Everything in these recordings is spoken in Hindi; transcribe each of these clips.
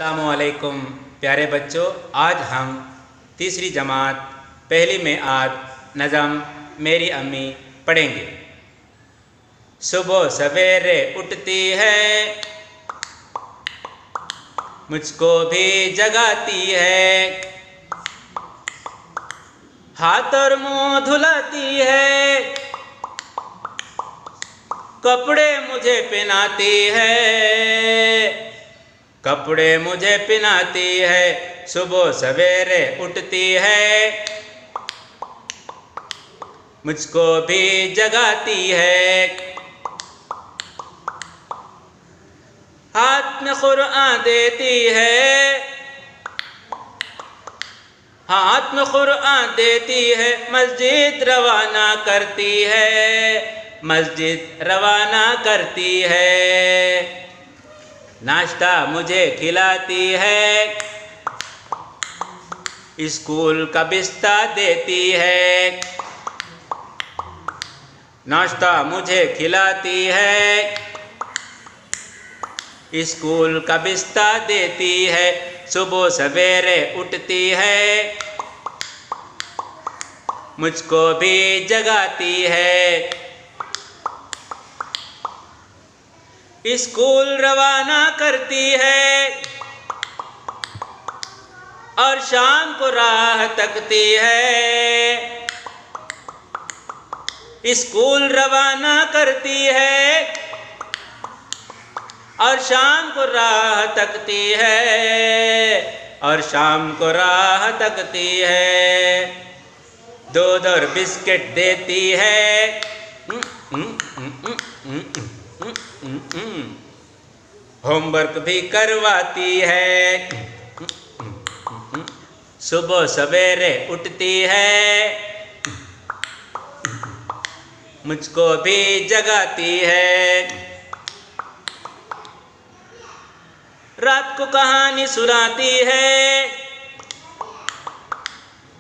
अस्सलामुअलैकुम प्यारे बच्चों, आज हम तीसरी जमात पहली में आज नज़म मेरी अम्मी पढ़ेंगे। सुबह सवेरे उठती है, मुझको भी जगाती है, हाथ और मुंह धुलाती है, कपड़े मुझे पहनाती है, कपड़े मुझे पहनाती है। सुबह सवेरे उठती है, मुझको भी जगाती है, हाथ में कुरान देती है, हाथ में कुरान देती है, मस्जिद रवाना करती है, मस्जिद रवाना करती है, नाश्ता मुझे खिलाती है, स्कूल का बिस्ता देती है, नाश्ता मुझे खिलाती है, स्कूल का बिस्ता देती है। सुबह सवेरे उठती है, मुझको भी जगाती है, स्कूल रवाना करती है और शाम को राह तकती है, स्कूल रवाना करती है और शाम को राह तकती है, और शाम को राह तकती है, दूध और बिस्किट देती है, होमवर्क भी करवाती है, सुबह सवेरे उठती है, मुझको भी जगाती है, रात को कहानी सुनाती है,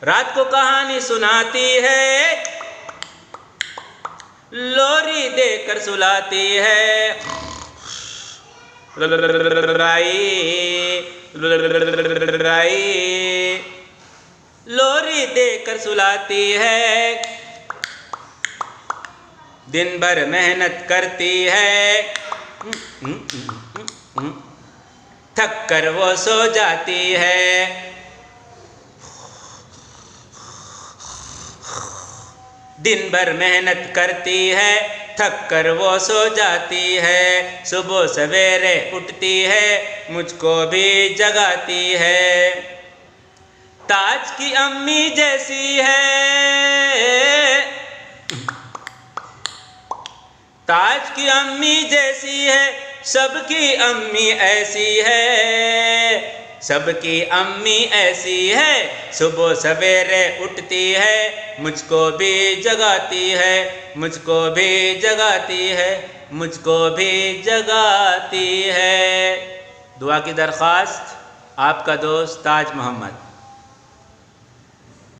रात को कहानी सुनाती है, लोरी देकर सुलाती है, लोरी देकर सुलाती है, दिन भर मेहनत करती है, थक कर वो सो जाती है, दिन भर मेहनत करती है, थक कर वो सो जाती है, सुबह सवेरे उठती है, मुझको भी जगाती है, ताज की अम्मी जैसी है, ताज की अम्मी जैसी है, सबकी अम्मी ऐसी है, सबकी अम्मी ऐसी है, सुबह सवेरे उठती है, मुझको भी जगाती है, मुझको भी जगाती है, मुझको भी जगाती है। दुआ की दरख्वास्त, आपका दोस्त ताज मोहम्मद।